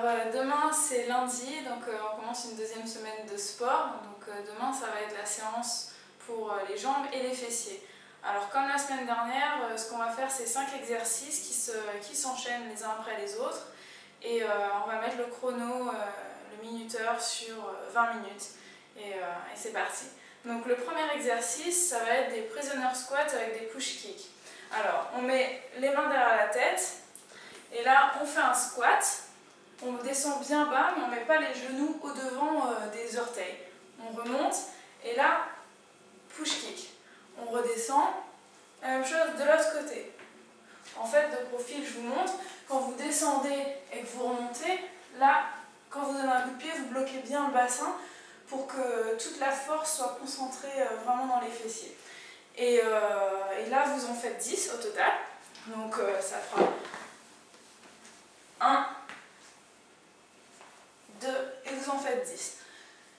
Demain c'est lundi, donc on commence une deuxième semaine de sport. Donc demain ça va être la séance pour les jambes et les fessiers. Alors comme la semaine dernière, ce qu'on va faire c'est 5 exercices qui s'enchaînent les uns après les autres. Et on va mettre le chrono, le minuteur sur 20 minutes. Et c'est parti. Donc le premier exercice, ça va être des prisoner squats avec des push kicks. Alors on met les mains derrière la tête. Et là on fait un squat. On descend bien bas, mais on ne met pas les genoux au devant des orteils. On remonte et là, push kick. On redescend. La même chose de l'autre côté. En fait, de profil, je vous montre. Quand vous descendez et que vous remontez, là, quand vous donnez un coup de pied, vous bloquez bien le bassin pour que toute la force soit concentrée vraiment dans les fessiers. Et là, vous en faites 10 au total. Donc, ça fera 1, 2, et vous en faites 10.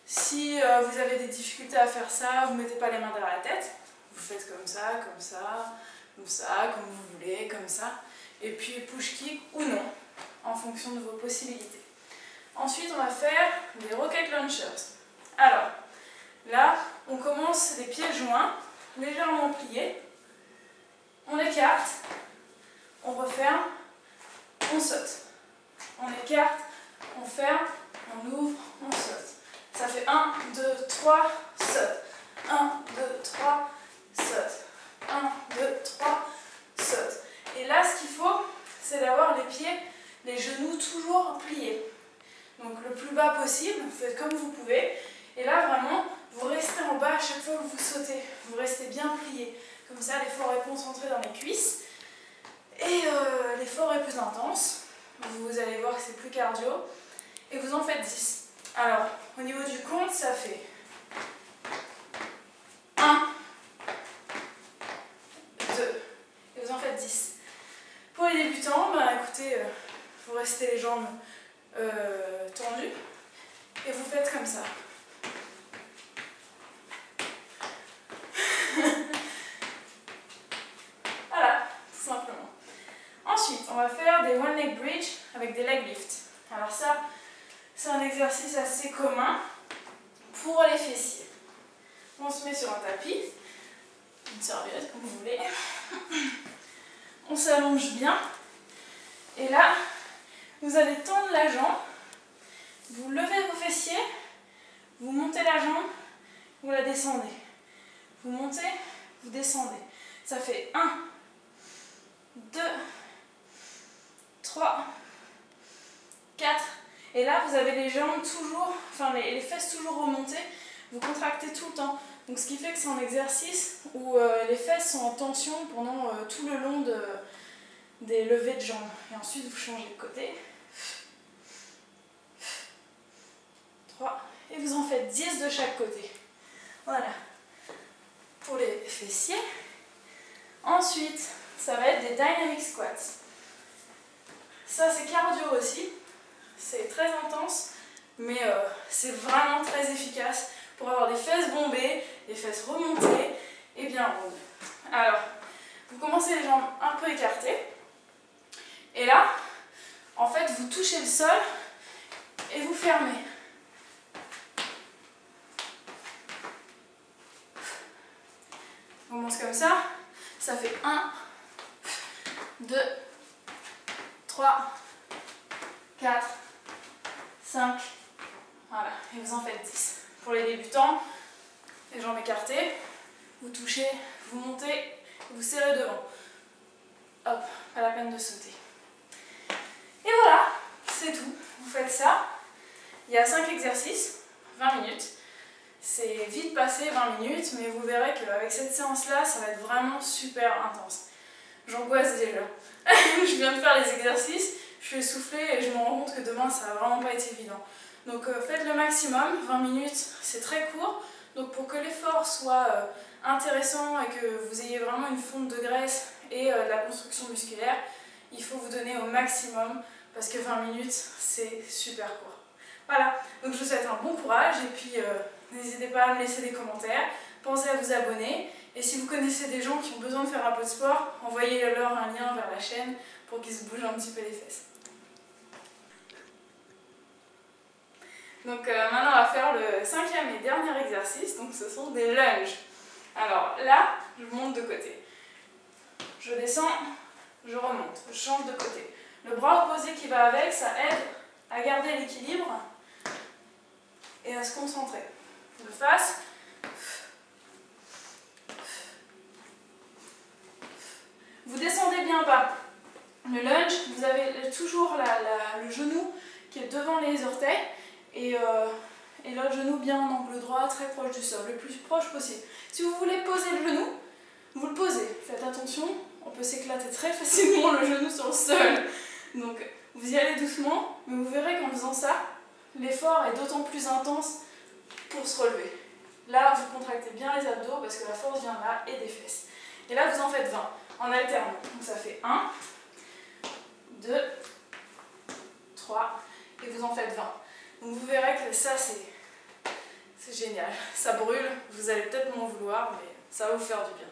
Si vous avez des difficultés à faire ça, vous ne mettez pas les mains derrière la tête. Vous faites comme ça, comme ça, comme ça, comme vous voulez, comme ça. Et puis push kick ou non, en fonction de vos possibilités. Ensuite, on va faire des rocket launchers. Alors, là, on commence les pieds joints, légèrement pliés. On écarte, on referme, on saute. On écarte, on ferme, on ouvre, on saute. Ça fait 1, 2, 3, saute. 1, 2, 3, saute. 1, 2, 3, saute. Et là, ce qu'il faut, c'est d'avoir les pieds, les genoux toujours pliés. Donc le plus bas possible, vous faites comme vous pouvez. Et là, vraiment, vous restez en bas à chaque fois que vous sautez. Vous restez bien plié. Comme ça, l'effort est concentré dans les cuisses. Et l'effort est plus intense. Vous allez voir que c'est plus cardio. Et vous en faites 10. Alors, au niveau du compte, ça fait 1, 2, et vous en faites 10. Pour les débutants, écoutez, vous restez les jambes tendues et vous faites comme ça. Voilà, tout simplement. Ensuite, on va faire des one leg bridge avec des leg lifts. Alors ça, c'est un exercice assez commun pour les fessiers. On se met sur un tapis, une serviette comme vous voulez. On s'allonge bien. Et là, vous allez tendre la jambe. Vous levez vos fessiers. Vous montez la jambe. Vous la descendez. Vous montez, vous descendez. Ça fait 1, 2, 3, 4. Et là, vous avez les jambes toujours, enfin les fesses toujours remontées. Vous contractez tout le temps. Donc ce qui fait que c'est un exercice où les fesses sont en tension pendant tout le long des levées de jambes. Et ensuite, vous changez de côté. 3. Et vous en faites 10 de chaque côté. Voilà. Pour les fessiers. Ensuite, ça va être des dynamic squats. Ça, c'est cardio aussi. C'est très intense, mais c'est vraiment très efficace pour avoir des fesses bombées, des fesses remontées et bien rondes. Alors, vous commencez les jambes un peu écartées. Et là, en fait, vous touchez le sol et vous fermez. On commence comme ça. Ça fait 1, 2, 3, 4, 5. Voilà, et vous en faites 10. Pour les débutants, les jambes écartées, vous touchez, vous montez, vous serrez devant. Hop, pas la peine de sauter. Et voilà, c'est tout. Vous faites ça. Il y a 5 exercices, 20 minutes. C'est vite passé 20 minutes, mais vous verrez qu'avec cette séance-là, ça va être vraiment super intense. J'angoisse déjà. Je viens de faire les exercices, je suis essoufflée et je me rends compte que demain, ça va vraiment pas être évident. Donc faites le maximum, 20 minutes, c'est très court. Donc pour que l'effort soit intéressant et que vous ayez vraiment une fonte de graisse et de la construction musculaire, il faut vous donner au maximum parce que 20 minutes, c'est super court. Voilà, donc je vous souhaite un bon courage et puis n'hésitez pas à me laisser des commentaires, pensez à vous abonner et si vous connaissez des gens qui ont besoin de faire un peu de sport, envoyez-leur un lien vers la chaîne pour qu'ils se bougent un petit peu les fesses. Donc maintenant on va faire le cinquième et dernier exercice, donc ce sont des lunges. Alors là, je monte de côté. Je descends, je remonte, je change de côté. Le bras opposé qui va avec, ça aide à garder l'équilibre et à se concentrer. De face. Vous descendez bien bas. Le lunge, vous avez toujours le genou qui est devant les orteils et l'autre genou bien en angle droit, très proche du sol, le plus proche possible. Si vous voulez poser le genou, vous le posez. Faites attention, on peut s'éclater très facilement le genou sur le sol. Donc vous y allez doucement, mais vous verrez qu'en faisant ça, l'effort est d'autant plus intense pour se relever. Là, vous contractez bien les abdos parce que la force vient là et des fesses. Et là, vous en faites 20 en alternant. Donc ça fait 1, 2, 3 et vous en faites 20. Donc vous verrez que ça, c'est génial. Ça brûle, vous allez peut-être m'en vouloir, mais ça va vous faire du bien.